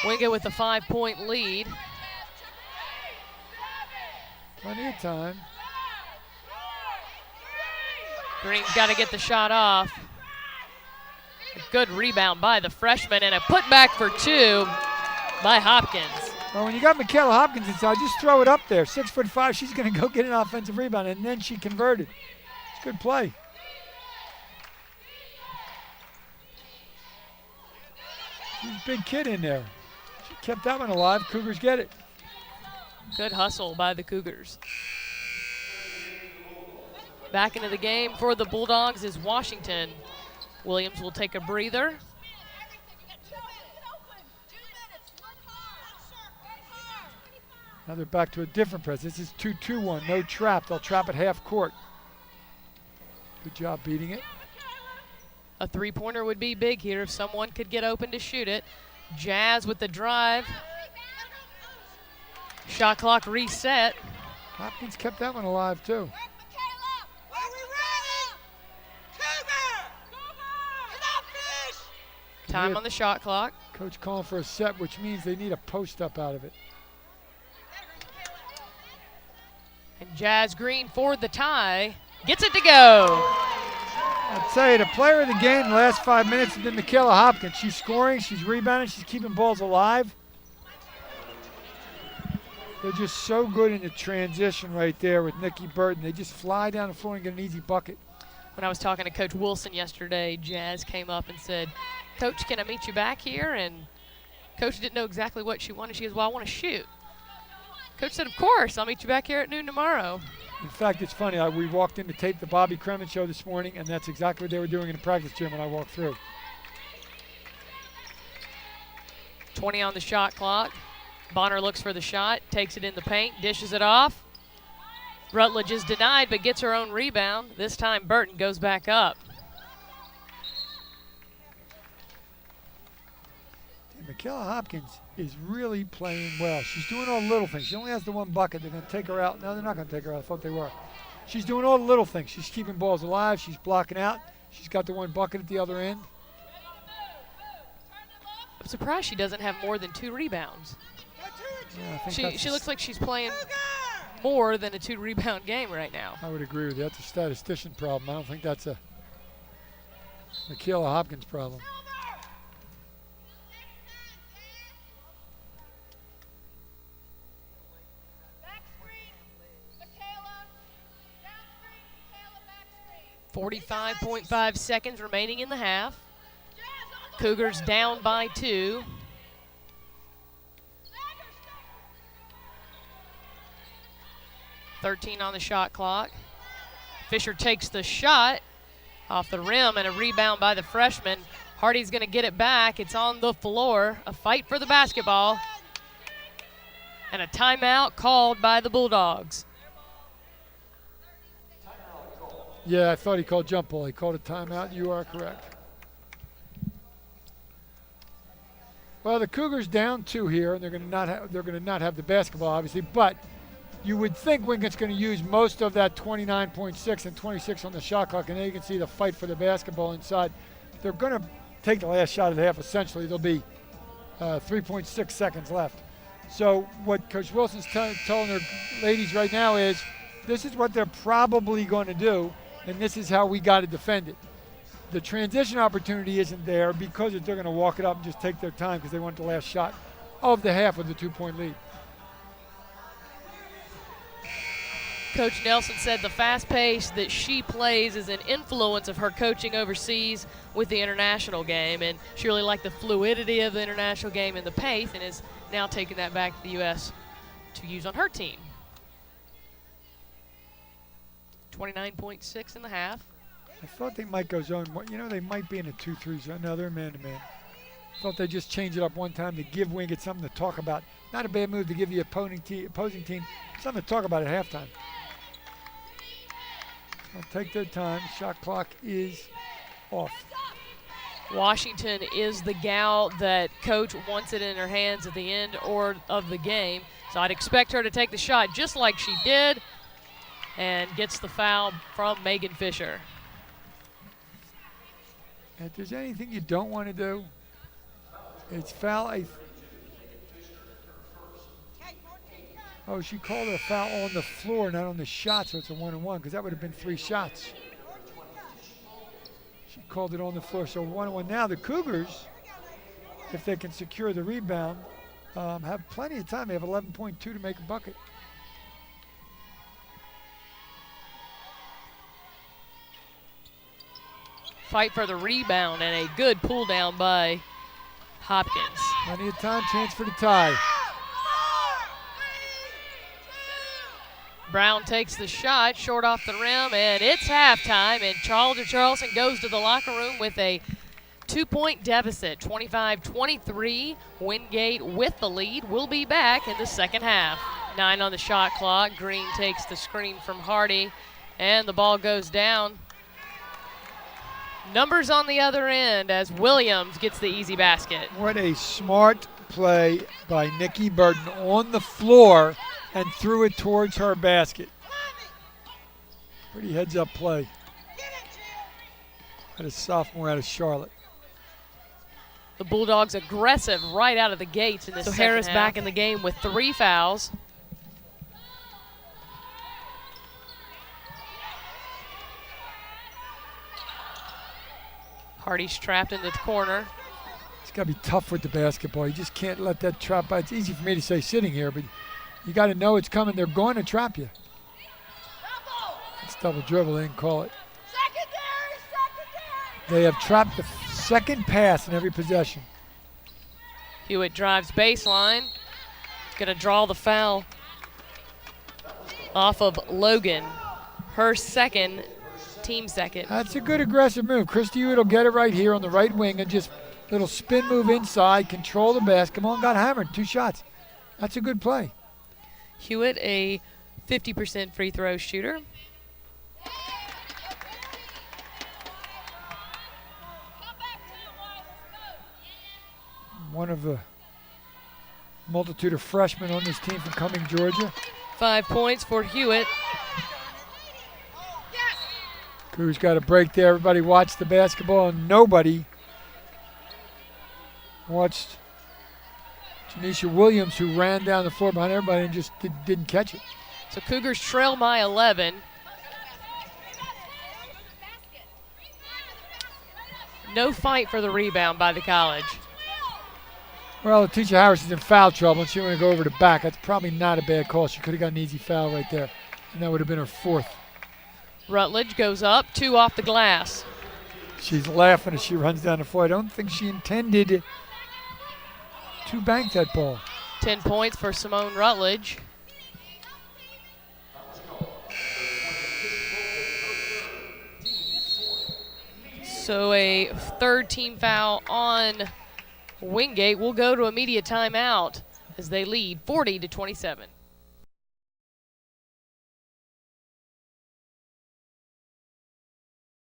Wingate with a 5-point lead. Plenty of time. Green's got to get the shot off. A good rebound by the freshman and a putback for 2 by Hopkins. Well, when you got Michaela Hopkins inside, just throw it up there. 6'5", she's going to go get an offensive rebound, and then she converted. It's good play. She's a big kid in there. She kept that one alive. Cougars get it. Good hustle by the Cougars. Back into the game for the Bulldogs is Washington. Williams will take a breather. Now they're back to a different press. This is 2-2-1, no trap. They'll trap at half court. Good job beating it. A three-pointer would be big here if someone could get open to shoot it. Jazz with the drive. Shot clock reset. Hopkins kept that one alive too. Time on the shot clock. Coach calling for a set, which means they need a post up out of it. And Jazz Green for the tie. Gets it to go. I'd say the player of the game the last 5 minutes has been Michaela Hopkins. She's scoring, she's rebounding, she's keeping balls alive. They're just so good in the transition right there with Nikki Burton. They just fly down the floor and get an easy bucket. When I was talking to Coach Wilson yesterday, Jazz came up and said, "Coach, can I meet you back here?" And Coach didn't know exactly what she wanted. She goes, "Well, I want to shoot." Coach said, "Of course, I'll meet you back here at noon tomorrow." In fact, it's funny. We walked in to tape the Bobby Kremen show this morning, and that's exactly what they were doing in the practice gym when I walked through. 20 on the shot clock. Bonner looks for the shot, takes it in the paint, dishes it off. Rutledge is denied, but gets her own rebound. This time Burton goes back up. Michaela Hopkins is really playing well. She's doing all the little things. She only has the one bucket. They're going to take her out. No, they're not going to take her out. I thought they were. She's doing all the little things. She's keeping balls alive. She's blocking out. She's got the one bucket at the other end. I'm surprised she doesn't have more than 2 rebounds. Yeah, she looks like she's playing more than a 2-rebound game right now. I would agree with you. That's a statistician problem. I don't think that's a Michaela Hopkins problem. .5 seconds remaining in the half. Cougars down by 2. .13 on the shot clock. Fisher takes the shot off the rim and a rebound by the freshman. Hardy's going to get it back. It's on the floor. A fight for the basketball. And a timeout called by the Bulldogs. Yeah, I thought he called jump ball. He called a timeout. You are correct. Well, the Cougars down 2 here, and they're going to not have the basketball, obviously. But you would think Wingate's going to use most of that 29.6 and 26 on the shot clock, and there you can see the fight for the basketball inside. They're going to take the last shot of the half. Essentially, there'll be 3.6 seconds left. So what Coach Wilson's telling their ladies right now is, this is what they're probably going to do, and this is how we got to defend it. The transition opportunity isn't there because they're going to walk it up and just take their time because they want the last shot of the half with the 2-point lead. Coach Nelson said the fast pace that she plays is an influence of her coaching overseas with the international game, and she really liked the fluidity of the international game and the pace, and is now taking that back to the U.S. to use on her team. 29.6 in the half. I thought they might go zone. You know, they might be in a 2-3 zone. No, they're man-to-man. Thought they'd just change it up one time to give Wingate something to talk about. Not a bad move to give the opposing team something to talk about at halftime. They'll take their time. Shot clock is off. Washington is the gal that Coach wants it in her hands at the end of the game. So I'd expect her to take the shot just like she did, and gets the foul from Megan Fisher. If there's anything you don't want to do, It's foul. Oh, she called it a foul on the floor, not on the shot, so it's a 1-and-1, because that would have been 3 shots. She called it on the floor, so 1-and-1. Now the Cougars, if they can secure the rebound, have plenty of time. They have 11.2 to make a bucket. Fight for the rebound and a good pull down by Hopkins. Plenty of time, chance for the tie. Brown takes the shot, short off the rim, and it's halftime, and Charleston goes to the locker room with a 2-point deficit, 25-23. Wingate with the lead. We'll be back in the second half. 9 on the shot clock. Green takes the screen from Hardy, and the ball goes down. Numbers on the other end as Williams gets the easy basket. What a smart play by Nikki Burton on the floor and threw it towards her basket. Pretty heads-up play. At a sophomore out of Charlotte. The Bulldogs aggressive right out of the gates in this second Harris half. back in the game with 3 fouls. Hardy's trapped in the corner. It's got to be tough with the basketball. You just can't let that trap by. It's easy for me to say sitting here, but you got to know it's coming. They're going to trap you. It's double dribble. They didn't call it. They have trapped the second pass in every possession. Hewitt drives baseline. Going to draw the foul off of Logan. Her second, team second. That's a good aggressive move. Christy Hewitt will get it right here on the right wing and just little spin move inside, control the basketball, and got hammered. 2 shots. That's a good play. Hewitt, a 50% free throw shooter. One of the multitude of freshmen on this team from Cumming, Georgia. 5 points for Hewitt. Cougars got a break there. Everybody watched the basketball, and nobody watched Janisha Williams, who ran down the floor behind everybody and just didn't catch it. So Cougars trail by 11. No fight for the rebound by the college. Well, Letitia Harris is in foul trouble, and she want to go over the back. That's probably not a bad call. She could have got an easy foul right there, and that would have been her 4th. Rutledge goes up, 2 off the glass. She's laughing as she runs down the floor. I don't think she intended to bank that ball. 10 points for Simone Rutledge. So a 3rd team foul on Wingate. Will go to immediate timeout as they lead 40-27.